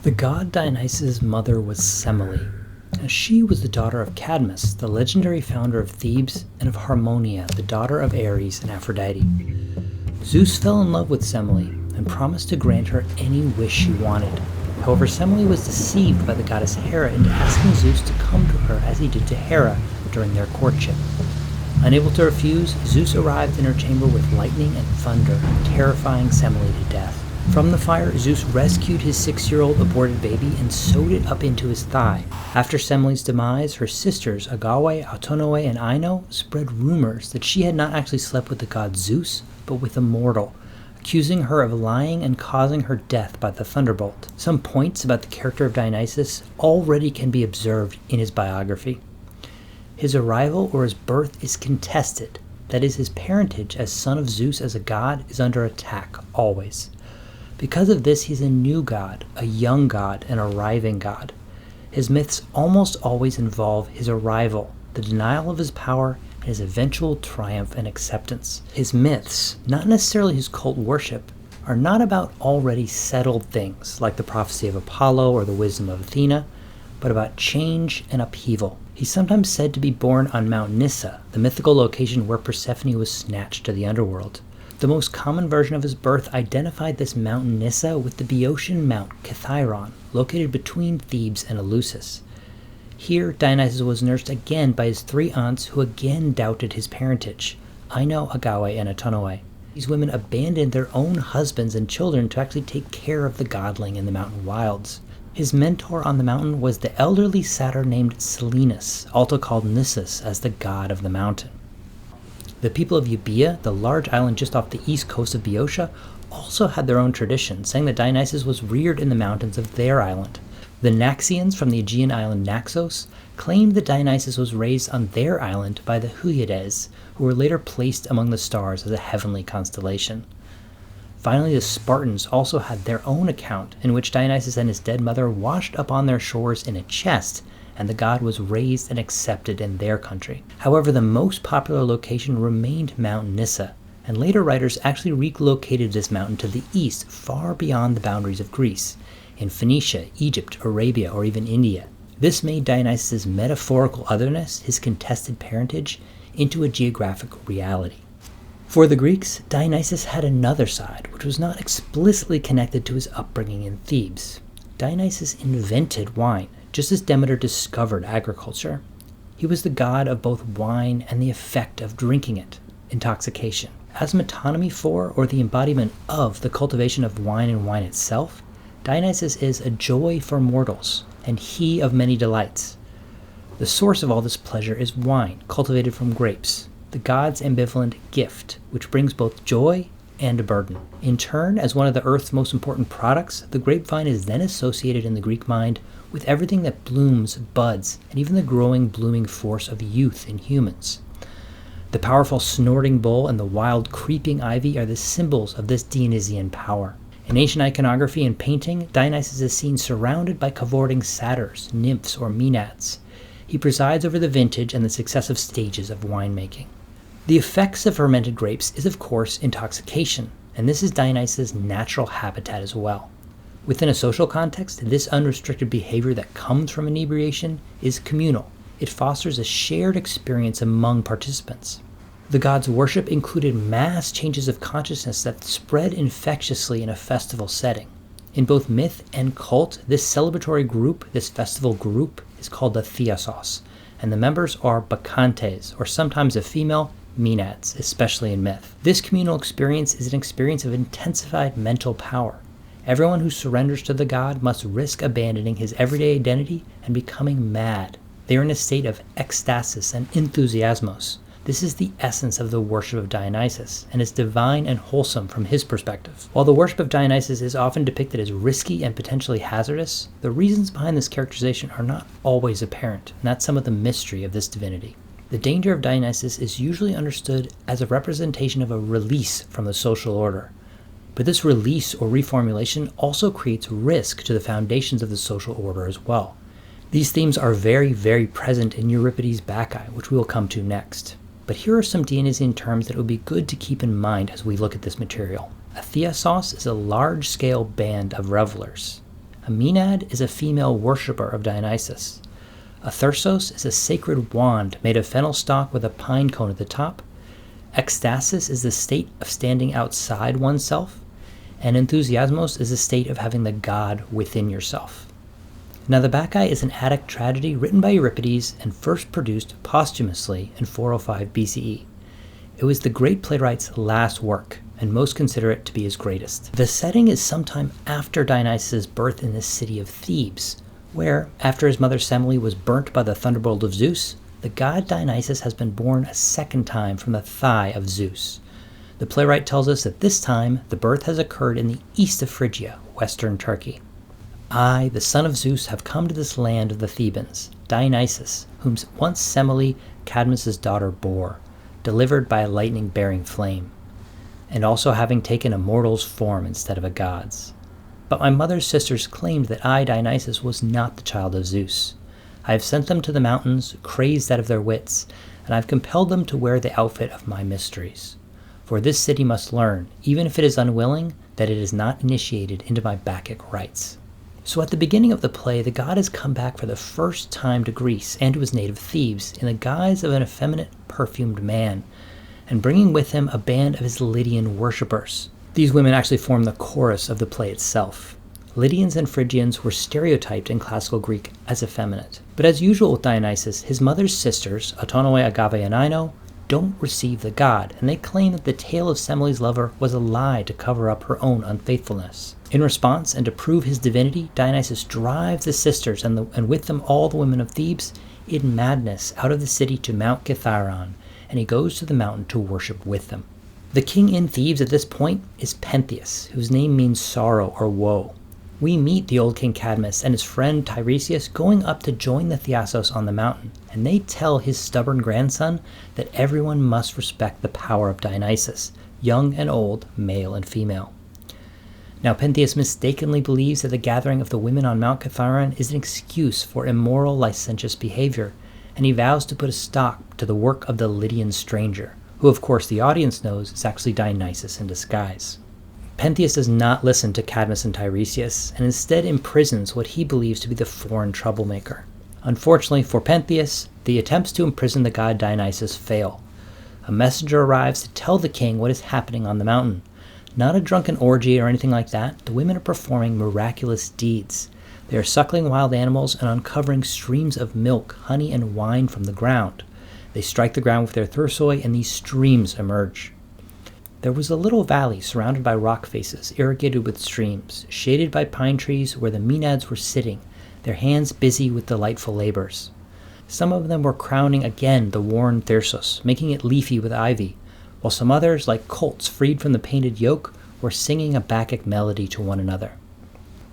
The god Dionysus' mother was Semele. Now, she was the daughter of Cadmus, the legendary founder of Thebes, and of Harmonia, the daughter of Ares and Aphrodite. Zeus fell in love with Semele and promised to grant her any wish she wanted. However, Semele was deceived by the goddess Hera into asking Zeus to come to her as he did to Hera during their courtship. Unable to refuse, Zeus arrived in her chamber with lightning and thunder, terrifying Semele to death. From the fire, Zeus rescued his 6-year-old aborted baby and sewed it up into his thigh. After Semele's demise, her sisters Agawe, Autonoe, and Ino spread rumors that she had not actually slept with the god Zeus, but with a mortal, accusing her of lying and causing her death by the thunderbolt. Some points about the character of Dionysus already can be observed in his biography. His arrival or his birth is contested, that is, his parentage as son of Zeus as a god is under attack always. Because of this, he's a new god, a young god, an arriving god. His myths almost always involve his arrival, the denial of his power, and his eventual triumph and acceptance. His myths, not necessarily his cult worship, are not about already settled things like the prophecy of Apollo or the wisdom of Athena, but about change and upheaval. He's sometimes said to be born on Mount Nyssa, the mythical location where Persephone was snatched to the underworld. The most common version of his birth identified this mountain Nyssa with the Boeotian Mount Kithaeron, located between Thebes and Eleusis. Here, Dionysus was nursed again by his 3 aunts who again doubted his parentage, Ino, Agawe, and Autonoe. These women abandoned their own husbands and children to actually take care of the godling in the mountain wilds. His mentor on the mountain was the elderly satyr named Silenus, also called Nissus as the god of the mountain. The people of Euboea, the large island just off the east coast of Boeotia, also had their own tradition, saying that Dionysus was reared in the mountains of their island. The Naxians from the Aegean island Naxos claimed that Dionysus was raised on their island by the Hyades, who were later placed among the stars as a heavenly constellation. Finally, the Spartans also had their own account, in which Dionysus and his dead mother washed up on their shores in a chest, and the god was raised and accepted in their country. However, the most popular location remained Mount Nyssa, and later writers actually relocated this mountain to the east, far beyond the boundaries of Greece, in Phoenicia, Egypt, Arabia, or even India. This made Dionysus' metaphorical otherness, his contested parentage, into a geographic reality. For the Greeks, Dionysus had another side, which was not explicitly connected to his upbringing in Thebes. Dionysus invented wine, just as Demeter discovered agriculture. He was the god of both wine and the effect of drinking it, intoxication. As metonymy for, or the embodiment of, the cultivation of wine and wine itself, Dionysus is a joy for mortals, and he of many delights. The source of all this pleasure is wine, cultivated from grapes, the god's ambivalent gift, which brings both joy and a burden. In turn, as one of the earth's most important products, the grapevine is then associated in the Greek mind with everything that blooms, buds, and even the growing, blooming force of youth in humans. The powerful snorting bull and the wild creeping ivy are the symbols of this Dionysian power. In ancient iconography and painting, Dionysus is seen surrounded by cavorting satyrs, nymphs, or maenads. He presides over the vintage and the successive stages of winemaking. The effects of fermented grapes is, of course, intoxication, and this is Dionysus' natural habitat as well. Within a social context, this unrestricted behavior that comes from inebriation is communal. It fosters a shared experience among participants. The god's worship included mass changes of consciousness that spread infectiously in a festival setting. In both myth and cult, this celebratory group, this festival group, is called the Theosos, and the members are bacchantes, or sometimes a female, maenads, especially in myth. This communal experience is an experience of intensified mental power. Everyone who surrenders to the god must risk abandoning his everyday identity and becoming mad. They are in a state of ecstasis and enthusiasmos. This is the essence of the worship of Dionysus, and is divine and wholesome from his perspective. While the worship of Dionysus is often depicted as risky and potentially hazardous, the reasons behind this characterization are not always apparent, and that's some of the mystery of this divinity. The danger of Dionysus is usually understood as a representation of a release from the social order. But this release or reformulation also creates risk to the foundations of the social order as well. These themes are very, very present in Euripides' Bacchae, which we will come to next. But here are some Dionysian terms that it would be good to keep in mind as we look at this material. A theosos is a large-scale band of revelers. A Maenad is a female worshipper of Dionysus. A thyrsos is a sacred wand made of fennel stalk with a pine cone at the top. Ecstasis is the state of standing outside oneself. And enthusiasmos is the state of having the god within yourself. Now the Bacchae is an Attic tragedy written by Euripides and first produced posthumously in 405 BCE. It was the great playwright's last work, and most consider it to be his greatest. The setting is sometime after Dionysus' birth in the city of Thebes, where, after his mother Semele was burnt by the thunderbolt of Zeus, the god Dionysus has been born a second time from the thigh of Zeus. The playwright tells us that this time the birth has occurred in the east of Phrygia, western Turkey. I, the son of Zeus, have come to this land of the Thebans, Dionysus, whom once Semele, Cadmus' daughter, bore, delivered by a lightning-bearing flame, and also having taken a mortal's form instead of a god's. But my mother's sisters claimed that I, Dionysus, was not the child of Zeus. I have sent them to the mountains, crazed out of their wits, and I have compelled them to wear the outfit of my mysteries. For this city must learn, even if it is unwilling, that it is not initiated into my Bacchic rites. So at the beginning of the play, the god has come back for the first time to Greece and to his native Thebes in the guise of an effeminate, perfumed man, and bringing with him a band of his Lydian worshippers. These women actually form the chorus of the play itself. Lydians and Phrygians were stereotyped in classical Greek as effeminate. But as usual with Dionysus, his mother's sisters, Autonoe, Agave, and Ino, don't receive the god, and they claim that the tale of Semele's lover was a lie to cover up her own unfaithfulness. In response, and to prove his divinity, Dionysus drives the sisters and with them all the women of Thebes in madness out of the city to Mount Kithaeron, and he goes to the mountain to worship with them. The king in Thebes at this point is Pentheus, whose name means sorrow or woe. We meet the old king Cadmus and his friend Tiresias going up to join the Thiassos on the mountain, and they tell his stubborn grandson that everyone must respect the power of Dionysus, young and old, male and female. Now Pentheus mistakenly believes that the gathering of the women on Mount Kithaeron is an excuse for immoral, licentious behavior, and he vows to put a stop to the work of the Lydian stranger, who of course the audience knows is actually Dionysus in disguise. Pentheus does not listen to Cadmus and Tiresias, and instead imprisons what he believes to be the foreign troublemaker. Unfortunately for Pentheus, the attempts to imprison the god Dionysus fail. A messenger arrives to tell the king what is happening on the mountain. Not a drunken orgy or anything like that, the women are performing miraculous deeds. They are suckling wild animals and uncovering streams of milk, honey, and wine from the ground. They strike the ground with their thursoi, and these streams emerge. There was a little valley surrounded by rock faces, irrigated with streams, shaded by pine trees where the Maenads were sitting, their hands busy with delightful labors. Some of them were crowning again the worn thyrsos, making it leafy with ivy, while some others, like colts freed from the painted yoke, were singing a Bacchic melody to one another.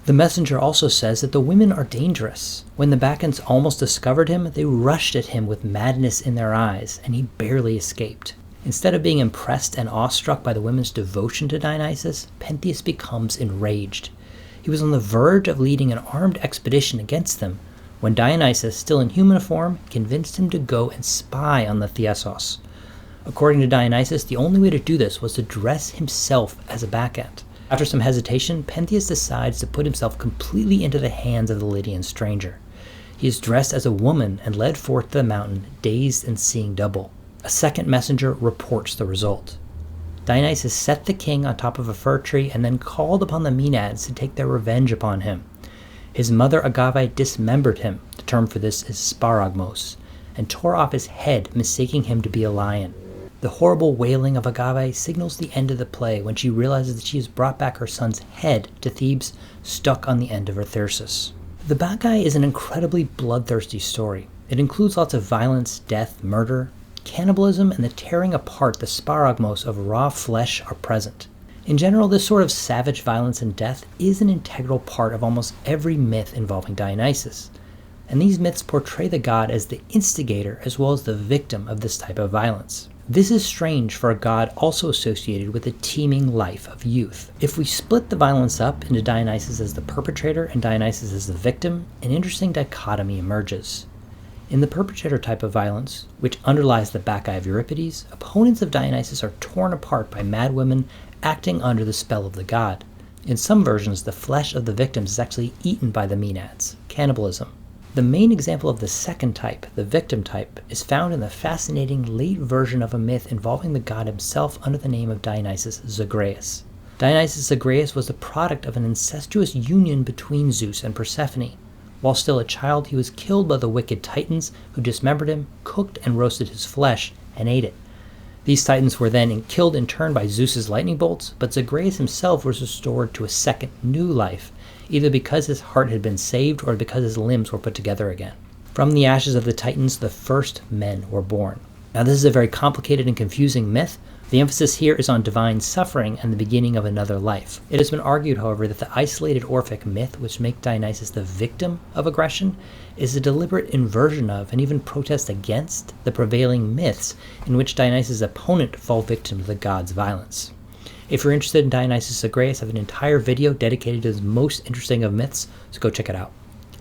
The messenger also says that the women are dangerous. When the Bacchants almost discovered him, they rushed at him with madness in their eyes, and he barely escaped. Instead of being impressed and awestruck by the women's devotion to Dionysus, Pentheus becomes enraged. He was on the verge of leading an armed expedition against them, when Dionysus, still in human form, convinced him to go and spy on the Thiassos. According to Dionysus, the only way to do this was to dress himself as a Bacchant. After some hesitation, Pentheus decides to put himself completely into the hands of the Lydian stranger. He is dressed as a woman and led forth to the mountain, dazed and seeing double. A second messenger reports the result. Dionysus set the king on top of a fir tree and then called upon the Maenads to take their revenge upon him. His mother Agave dismembered him, the term for this is sparagmos, and tore off his head, mistaking him to be a lion. The horrible wailing of Agave signals the end of the play when she realizes that she has brought back her son's head to Thebes, stuck on the end of her thyrsus. The Bacchae is an incredibly bloodthirsty story. It includes lots of violence, death, murder. Cannibalism and the tearing apart the sparagmos of raw flesh are present. In general, this sort of savage violence and death is an integral part of almost every myth involving Dionysus, and these myths portray the god as the instigator as well as the victim of this type of violence. This is strange for a god also associated with the teeming life of youth. If we split the violence up into Dionysus as the perpetrator and Dionysus as the victim, an interesting dichotomy emerges. In the perpetrator type of violence, which underlies the Bacchae of Euripides, opponents of Dionysus are torn apart by mad women acting under the spell of the god. In some versions, the flesh of the victims is actually eaten by the Maenads, cannibalism. The main example of the second type, the victim type, is found in the fascinating late version of a myth involving the god himself under the name of Dionysus Zagreus. Dionysus Zagreus was the product of an incestuous union between Zeus and Persephone. While still a child, he was killed by the wicked Titans, who dismembered him, cooked and roasted his flesh, and ate it. These Titans were then killed in turn by Zeus's lightning bolts, but Zagreus himself was restored to a second, new life, either because his heart had been saved or because his limbs were put together again. From the ashes of the Titans, the first men were born. Now, this is a very complicated and confusing myth. The emphasis here is on divine suffering and the beginning of another life. It has been argued, however, that the isolated Orphic myth, which makes Dionysus the victim of aggression, is a deliberate inversion of and even protest against the prevailing myths in which Dionysus' opponent fall victim to the god's violence. If you're interested in Dionysus Zagreus, I have an entire video dedicated to his most interesting of myths, so go check it out.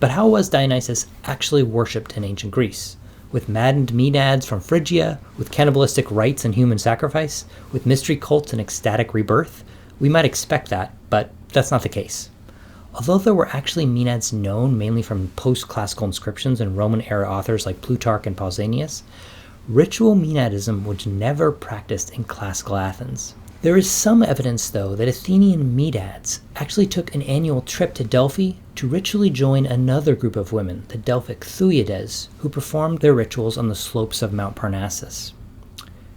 But how was Dionysus actually worshipped in ancient Greece? With maddened Maenads from Phrygia, with cannibalistic rites and human sacrifice, with mystery cults and ecstatic rebirth? We might expect that, but that's not the case. Although there were actually Maenads known mainly from post-classical inscriptions and Roman-era authors like Plutarch and Pausanias, ritual Maenadism was never practiced in classical Athens. There is some evidence, though, that Athenian Maenads actually took an annual trip to Delphi to ritually join another group of women, the Delphic Thuiades, who performed their rituals on the slopes of Mount Parnassus.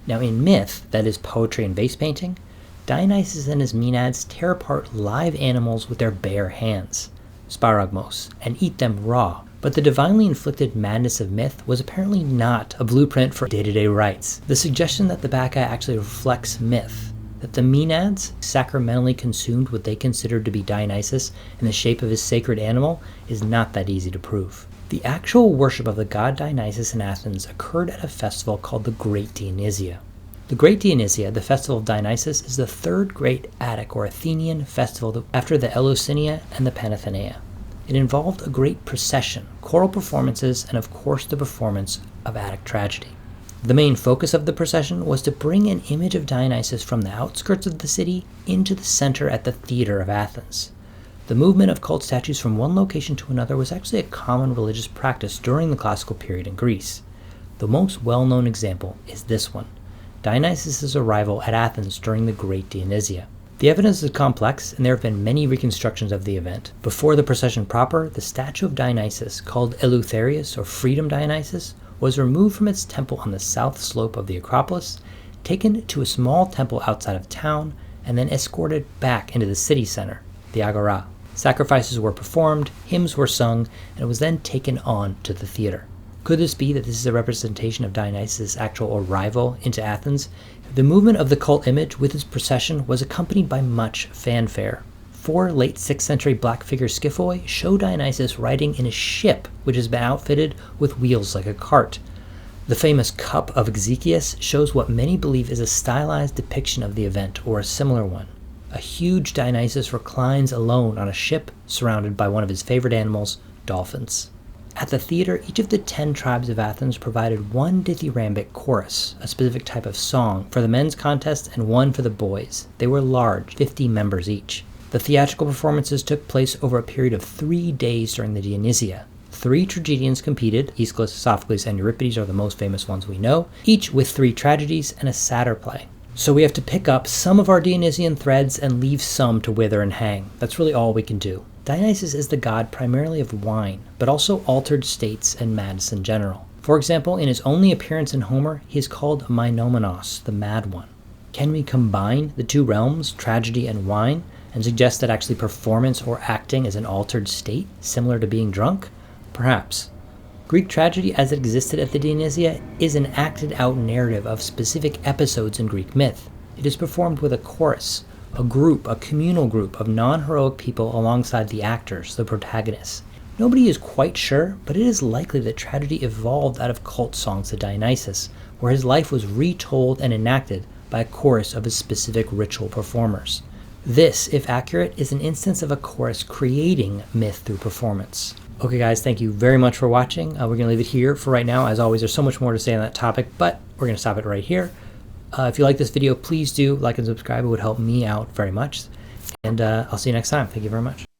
Now, in myth, that is poetry and vase painting, Dionysus and his Maenads tear apart live animals with their bare hands, sparagmos, and eat them raw. But the divinely inflicted madness of myth was apparently not a blueprint for day-to-day rites. The suggestion that the Bacchae actually reflects myth, that the Maenads sacramentally consumed what they considered to be Dionysus in the shape of his sacred animal, is not that easy to prove. The actual worship of the god Dionysus in Athens occurred at a festival called the Great Dionysia. The Great Dionysia, the festival of Dionysus, is the third great Attic or Athenian festival after the Eleusinia and the Panathenaea. It involved a great procession, choral performances, and of course the performance of Attic tragedy. The main focus of the procession was to bring an image of Dionysus from the outskirts of the city into the center at the theater of Athens. The movement of cult statues from one location to another was actually a common religious practice during the classical period in Greece. The most well-known example is this one, Dionysus' arrival at Athens during the Great Dionysia. The evidence is complex, and there have been many reconstructions of the event. Before the procession proper, the statue of Dionysus, called Eleutherius or Freedom Dionysus, was removed from its temple on the south slope of the Acropolis, taken to a small temple outside of town, and then escorted back into the city center, the Agora. Sacrifices were performed, hymns were sung, and it was then taken on to the theater. Could this be that this is a representation of Dionysus' actual arrival into Athens? The movement of the cult image with its procession was accompanied by much fanfare. 4 late 6th century black figure skiphoi show Dionysus riding in a ship which has been outfitted with wheels like a cart. The famous Cup of Ezekias shows what many believe is a stylized depiction of the event, or a similar one. A huge Dionysus reclines alone on a ship surrounded by one of his favorite animals, dolphins. At the theater, each of the 10 tribes of Athens provided one dithyrambic chorus, a specific type of song, for the men's contest and one for the boys. They were large, 50 members each. The theatrical performances took place over a period of 3 days during the Dionysia. 3 tragedians competed. Aeschylus, Sophocles, and Euripides are the most famous ones we know, each with 3 tragedies and a satyr play. So we have to pick up some of our Dionysian threads and leave some to wither and hang. That's really all we can do. Dionysus is the god primarily of wine, but also altered states and madness in general. For example, in his only appearance in Homer, he is called Mainomenos, the Mad One. Can we combine the 2 realms, tragedy and wine, and suggest that actually performance or acting is an altered state, similar to being drunk? Perhaps. Greek tragedy as it existed at the Dionysia is an acted-out narrative of specific episodes in Greek myth. It is performed with a chorus, a communal group of non-heroic people alongside the actors, the protagonists. Nobody is quite sure, but it is likely that tragedy evolved out of cult songs to Dionysus, where his life was retold and enacted by a chorus of his specific ritual performers. This, if accurate, is an instance of a chorus creating myth through performance. Okay guys, thank you very much for watching. We're going to leave it here for right now. As always, there's so much more to say on that topic, but we're going to stop it right here. If you like this video, please do like and subscribe. It would help me out very much. And I'll see you next time. Thank you very much.